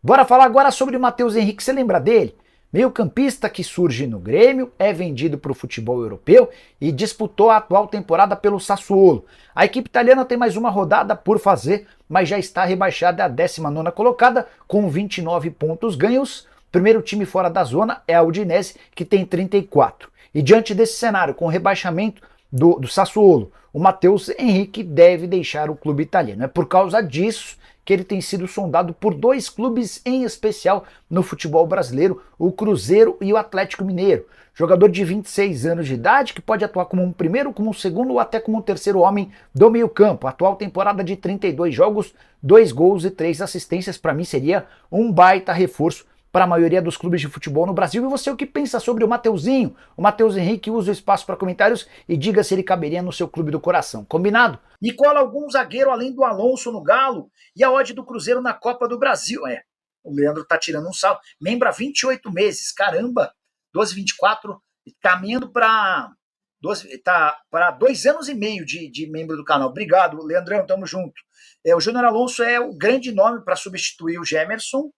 Bora falar agora sobre o Matheus Henrique, você lembra dele? Meio-campista que surge no Grêmio, é vendido para o futebol europeu e disputou a atual temporada pelo Sassuolo. A equipe italiana tem mais uma rodada por fazer, mas já está rebaixada à 19ª colocada com 29 pontos ganhos. O primeiro time fora da zona é a Udinese, que tem 34. E diante desse cenário, com o rebaixamento do Sassuolo, o Matheus Henrique deve deixar o clube italiano. É por causa disso que ele tem sido sondado por dois clubes em especial no futebol brasileiro, o Cruzeiro e o Atlético Mineiro. Jogador de 26 anos de idade que pode atuar como um primeiro, como um segundo ou até como um terceiro homem do meio-campo. Atual temporada de 32 jogos, 2 gols e 3 assistências. Para mim seria um baita reforço para a maioria dos clubes de futebol no Brasil. E você, o que pensa sobre o Mateuzinho? O Matheus Henrique, usa o espaço para comentários e diga se ele caberia no seu clube do coração. Combinado? E cola algum zagueiro além do Alonso no Galo e a odd do Cruzeiro na Copa do Brasil. O Leandro tá tirando um sal. Membro há 28 meses, caramba, 12,24, caminhando para 2 anos e meio de membro do canal. Obrigado, Leandrão, tamo junto. O Júnior Alonso é o grande nome para substituir o Gemerson.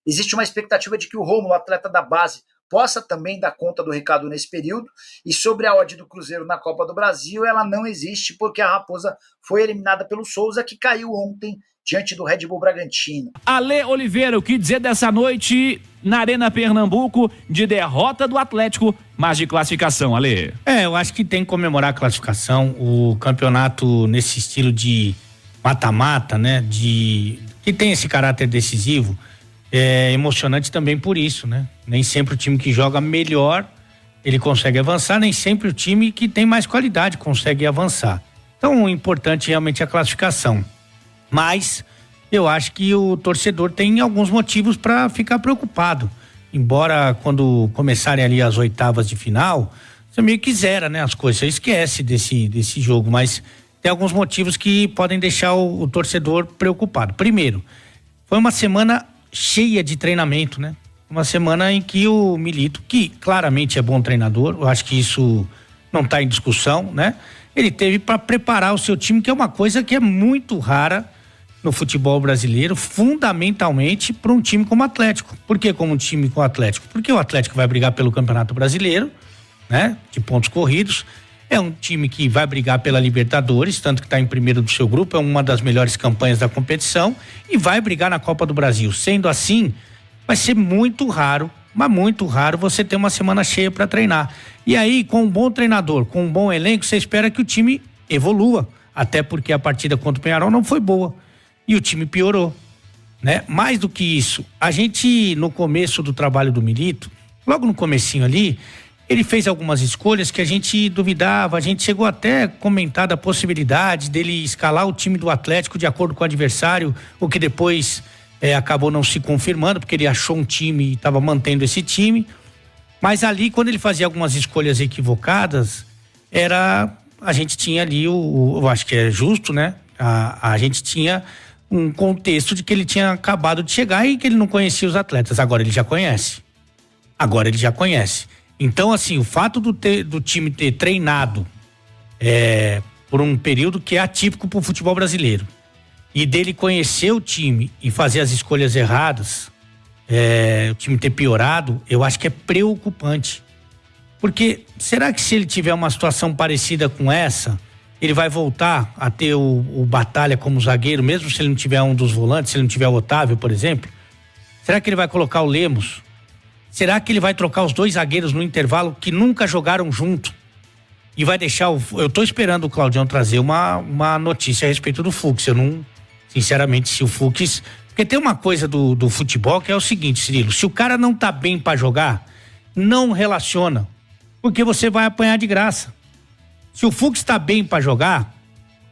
Existe uma expectativa de que o Rômulo, atleta da base, possa também dar conta do recado nesse período. E sobre a odd do Cruzeiro na Copa do Brasil, ela não existe porque a Raposa foi eliminada pelo Souza, que caiu ontem diante do Red Bull Bragantino. Ale Oliveira, o que dizer dessa noite na Arena Pernambuco de derrota do Atlético, mas de classificação, Ale? Eu acho que tem que comemorar a classificação. O campeonato nesse estilo de mata-mata, né? Que tem esse caráter decisivo. É emocionante também por isso, né? Nem sempre o time que joga melhor ele consegue avançar, nem sempre o time que tem mais qualidade consegue avançar. Então o importante realmente é a classificação. Mas eu acho que o torcedor tem alguns motivos para ficar preocupado. Embora quando começarem ali as oitavas de final, você meio que zera, né, as coisas, você esquece desse jogo, mas tem alguns motivos que podem deixar o torcedor preocupado. Primeiro, foi uma semana cheia de treinamento, né? Uma semana em que o Milito, que claramente é bom treinador, eu acho que isso não está em discussão, né? Ele teve para preparar o seu time, que é uma coisa que é muito rara no futebol brasileiro, fundamentalmente para um time como o Atlético. Por que como um time como o Atlético? Porque o Atlético vai brigar pelo Campeonato Brasileiro, né? De pontos corridos. É um time que vai brigar pela Libertadores, tanto que está em primeiro do seu grupo, é uma das melhores campanhas da competição e vai brigar na Copa do Brasil. Sendo assim, vai ser muito raro, mas muito raro você ter uma semana cheia para treinar. E aí, com um bom treinador, com um bom elenco, você espera que o time evolua, até porque a partida contra o Peñarol não foi boa e o time piorou, né? Mais do que isso, a gente no começo do trabalho do Milito, logo no comecinho ali, ele fez algumas escolhas que a gente duvidava, a gente chegou até a comentar da possibilidade dele escalar o time do Atlético de acordo com o adversário, o que depois acabou não se confirmando, porque ele achou um time e estava mantendo esse time. Mas ali, quando ele fazia algumas escolhas equivocadas, a gente tinha ali, eu acho que é justo, né? A gente tinha um contexto de que ele tinha acabado de chegar e que ele não conhecia os atletas. Agora ele já conhece. Então, assim, o fato do time ter treinado por um período que é atípico para o futebol brasileiro e dele conhecer o time e fazer as escolhas erradas, o time ter piorado, eu acho que é preocupante. Porque será que se ele tiver uma situação parecida com essa, ele vai voltar a ter o Batalha como zagueiro, mesmo se ele não tiver um dos volantes, se ele não tiver o Otávio, por exemplo? Será que ele vai colocar o Lemos? Será que ele vai trocar os dois zagueiros no intervalo que nunca jogaram junto? E vai deixar eu tô esperando o Claudião trazer uma notícia a respeito do Fux. Eu não, sinceramente, se o Fux... Porque tem uma coisa do futebol que é o seguinte, Cirilo, se o cara não tá bem pra jogar, não relaciona, porque você vai apanhar de graça. Se o Fux tá bem pra jogar,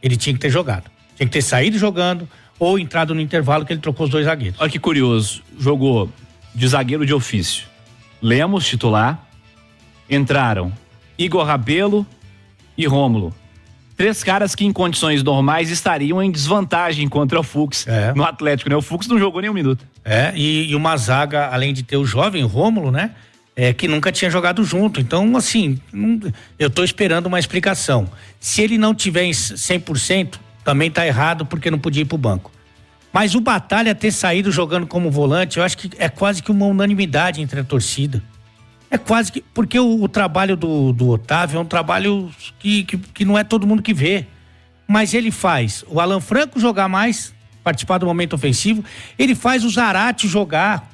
ele tinha que ter jogado. Tinha que ter saído jogando ou entrado no intervalo que ele trocou os dois zagueiros. Olha que curioso, jogou de zagueiro de ofício. Lemos, titular, entraram Igor Rabelo e Rômulo. 3 caras que em condições normais estariam em desvantagem contra o Fux no Atlético, né? O Fux não jogou nem um minuto. E uma zaga, além de ter o jovem Rômulo, né? Que nunca tinha jogado junto. Então, assim, eu tô esperando uma explicação. Se ele não tiver em 100%, também tá errado porque não podia ir pro banco. Mas o Batalha ter saído jogando como volante, eu acho que é quase que uma unanimidade entre a torcida. É quase que... Porque o trabalho do Otávio é um trabalho que não é todo mundo que vê. Mas ele faz o Alan Franco jogar mais, participar do momento ofensivo. Ele faz o Zarate jogar.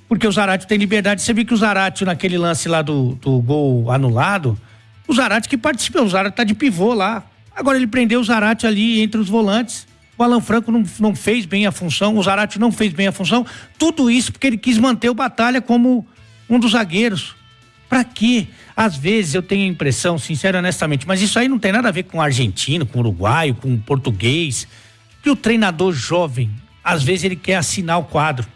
Porque o Zarate tem liberdade. Você viu que o Zarate, naquele lance lá do gol anulado, o Zarate que participou, o Zarate tá de pivô lá. Agora ele prendeu o Zarate ali entre os volantes. O Alan Franco não fez bem a função, o Zarate não fez bem a função. Tudo isso porque ele quis manter o Batalha como um dos zagueiros. Pra quê? Às vezes eu tenho a impressão, sincero, honestamente, mas isso aí não tem nada a ver com argentino, com uruguaio, com português, que o treinador jovem, às vezes ele quer assinar o quadro.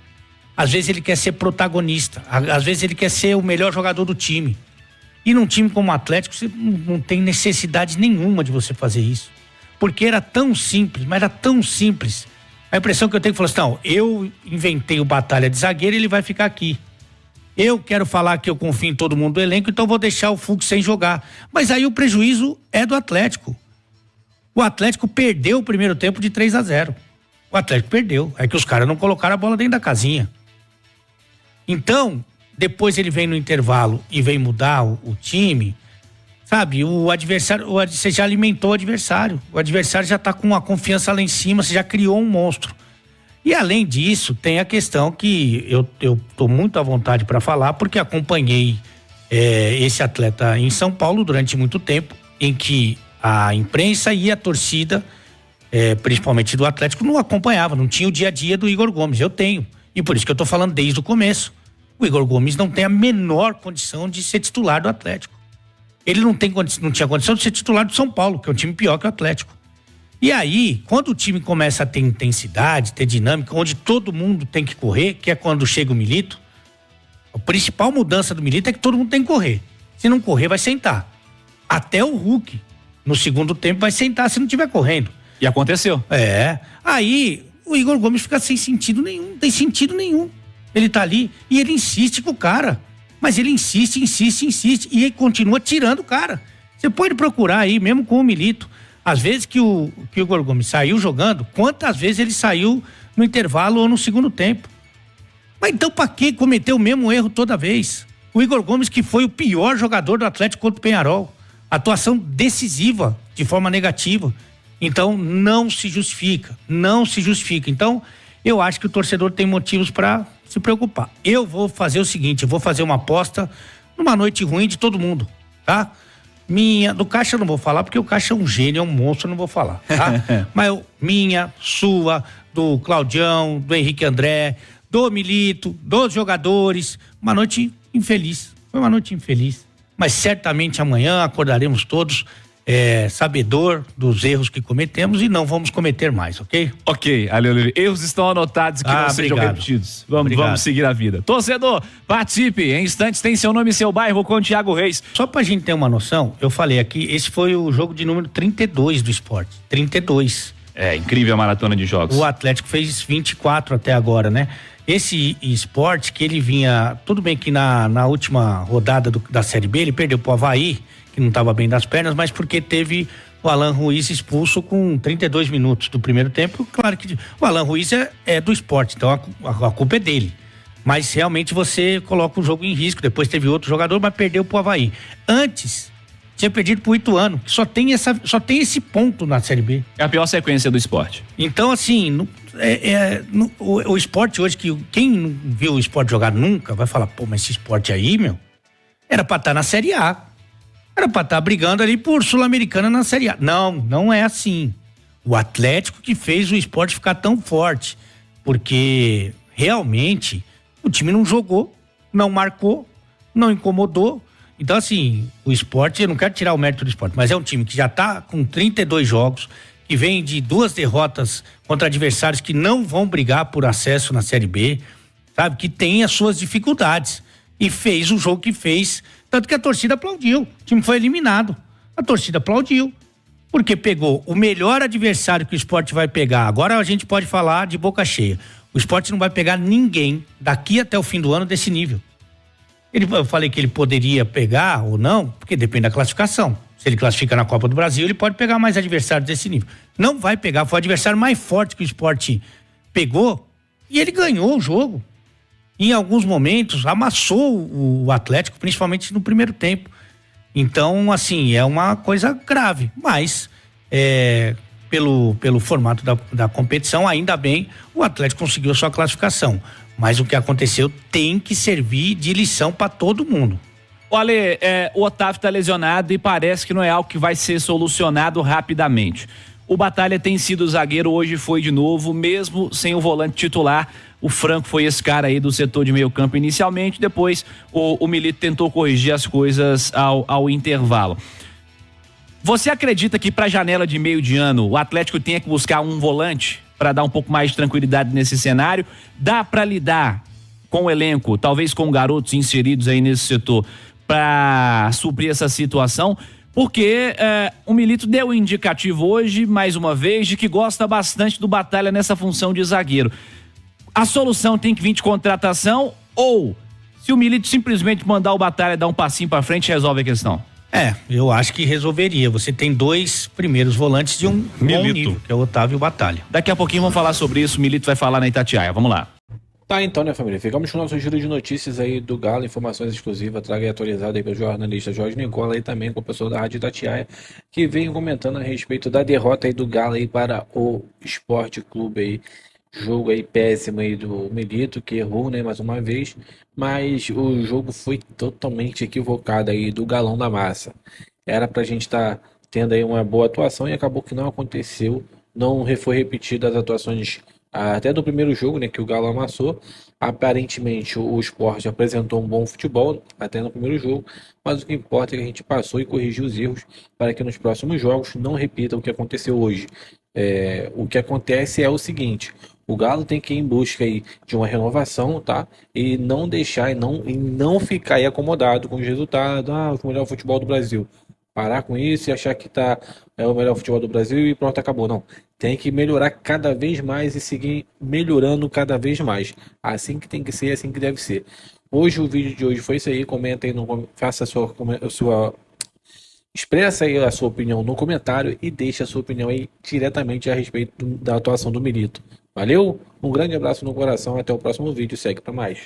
Às vezes ele quer ser protagonista, às vezes ele quer ser o melhor jogador do time. E num time como o Atlético, você não tem necessidade nenhuma de você fazer isso. Porque era tão simples, mas era tão simples. A impressão que eu tenho que falar assim, não, eu inventei o Batalha de zagueiro e ele vai ficar aqui. Eu quero falar que eu confio em todo mundo do elenco, então vou deixar o Fux sem jogar. Mas aí o prejuízo é do Atlético. O Atlético perdeu o primeiro tempo de 3-0. O Atlético perdeu. É que os caras não colocaram a bola dentro da casinha. Então, depois ele vem no intervalo e vem mudar o time, sabe? O adversário, você já alimentou o adversário. O adversário já tá com a confiança lá em cima, você já criou um monstro. E além disso, tem a questão que eu tô muito à vontade para falar, porque acompanhei esse atleta em São Paulo durante muito tempo, em que a imprensa e a torcida, principalmente do Atlético, não acompanhava, não tinha o dia a dia do Igor Gomes. Eu tenho. E por isso que eu tô falando desde o começo. O Igor Gomes não tem a menor condição de ser titular do Atlético. Ele não tinha condição de ser titular do São Paulo, que é um time pior que o Atlético. E aí, quando o time começa a ter intensidade, ter dinâmica, onde todo mundo tem que correr, que é quando chega o Milito, a principal mudança do Milito é que todo mundo tem que correr. Se não correr, vai sentar. Até o Hulk, no segundo tempo, vai sentar se não estiver correndo. E aconteceu. Aí o Igor Gomes fica sem sentido nenhum, não tem sentido nenhum. Ele tá ali e ele insiste com o cara. Mas ele insiste e ele continua tirando o cara. Você pode procurar aí, mesmo com o Milito. Às vezes que o Igor Gomes saiu jogando, quantas vezes ele saiu no intervalo ou no segundo tempo. Mas então pra que cometer o mesmo erro toda vez? O Igor Gomes, que foi o pior jogador do Atlético contra o Peñarol. Atuação decisiva, de forma negativa. Então não se justifica. Então eu acho que o torcedor tem motivos para se preocupar. Eu vou fazer o seguinte, eu vou fazer uma aposta numa noite ruim de todo mundo, tá? Do Caixa eu não vou falar, porque o Caixa é um gênio, é um monstro, eu não vou falar, tá? Mas minha, sua, do Claudião, do Henrique André, do Milito, dos jogadores, uma noite infeliz. Foi uma noite infeliz. Mas certamente amanhã acordaremos todos sabedor dos erros que cometemos e não vamos cometer mais, ok? Ok, Ale, erros estão anotados que não sejam repetidos. Vamos seguir a vida. Torcedor, participe, em instantes tem seu nome e seu bairro com o Thiago Reis. Só pra gente ter uma noção, eu falei aqui, esse foi o jogo de número 32 do Sport, 32. É, incrível a maratona de jogos. O Atlético fez 24 até agora, né? Esse Sport que ele vinha, tudo bem que na última rodada da Série B ele perdeu pro Avaí, que não estava bem das pernas, mas porque teve o Alan Ruiz expulso com 32 minutos do primeiro tempo. Claro que o Alan Ruiz é do Sport, então a culpa é dele. Mas realmente você coloca o jogo em risco. Depois teve outro jogador, mas perdeu pro Avaí. Antes, tinha perdido pro Ituano, que só tem esse ponto na Série B. É a pior sequência do Sport. Então, assim, o Sport hoje, que quem não viu o Sport jogar nunca, vai falar, pô, mas esse Sport aí, meu, era pra estar na Série A. Era pra estar brigando ali por Sul-Americana na Série A. Não é assim. O Atlético que fez o Sport ficar tão forte. Porque realmente o time não jogou, não marcou, não incomodou. Então, assim, o Sport, eu não quero tirar o mérito do Sport, mas é um time que já tá com 32 jogos, que vem de 2 derrotas contra adversários que não vão brigar por acesso na Série B, sabe? Que tem as suas dificuldades. E fez o jogo que fez. Tanto que a torcida aplaudiu. O time foi eliminado. A torcida aplaudiu. Porque pegou o melhor adversário que o Sport vai pegar. Agora a gente pode falar de boca cheia. O Sport não vai pegar ninguém daqui até o fim do ano desse nível. Eu falei que ele poderia pegar ou não, porque depende da classificação. Se ele classifica na Copa do Brasil, ele pode pegar mais adversários desse nível. Não vai pegar, foi o adversário mais forte que o Sport pegou e ele ganhou o jogo. Em alguns momentos, amassou o Atlético, principalmente no primeiro tempo. Então, assim, é uma coisa grave. Mas, pelo formato da competição, ainda bem, o Atlético conseguiu a sua classificação. Mas o que aconteceu tem que servir de lição para todo mundo. Olha, o Otávio tá lesionado e parece que não é algo que vai ser solucionado rapidamente. O Batalha tem sido zagueiro, hoje foi de novo, mesmo sem o volante titular. O Franco foi esse cara aí do setor de meio campo inicialmente, depois o Milito tentou corrigir as coisas ao intervalo. Você acredita que para a janela de meio de ano o Atlético tenha que buscar um volante para dar um pouco mais de tranquilidade nesse cenário? Dá para lidar com o elenco, talvez com garotos inseridos aí nesse setor, para suprir essa situação? Porque o Milito deu um indicativo hoje, mais uma vez, de que gosta bastante do Batalha nessa função de zagueiro. A solução tem que vir de contratação ou, se o Milito simplesmente mandar o Batalha dar um passinho para frente, resolve a questão? Eu acho que resolveria. Você tem 2 primeiros volantes de um bom nível, que é o Otávio e o Batalha. Daqui a pouquinho vamos falar sobre isso, o Milito vai falar na Itatiaia, vamos lá. Tá, então, né, família? Ficamos com o nosso giro de notícias aí do Galo, informações exclusivas, traga e atualizada aí pelo jornalista Jorge Nicola e também com o pessoal da Rádio Itatiaia, que vem comentando a respeito da derrota aí do Galo aí para o Sport Clube aí. Jogo aí péssimo aí do Milito, que errou, né, mais uma vez, mas o jogo foi totalmente equivocado aí do Galão da Massa. Era pra gente estar tendo aí uma boa atuação e acabou que não aconteceu, não foi repetida as atuações até do primeiro jogo, né, que o Galo amassou. Aparentemente o Sport apresentou um bom futebol até no primeiro jogo, mas o que importa é que a gente passou e corrigiu os erros para que nos próximos jogos não repita o que aconteceu hoje. O que acontece é o seguinte: o Galo tem que ir em busca aí de uma renovação, tá? E não deixar e não ficar aí acomodado com os resultados, o melhor futebol do Brasil. Parar com isso e achar que é o melhor futebol do Brasil e pronto, acabou. Não. Tem que melhorar cada vez mais e seguir melhorando cada vez mais. Assim que tem que ser, assim que deve ser. Hoje o vídeo de hoje foi isso aí. Comenta aí, faça a sua expressa aí a sua opinião no comentário e deixe a sua opinião aí diretamente a respeito da atuação do Milito. Valeu? Um grande abraço no coração, até o próximo vídeo, segue para mais.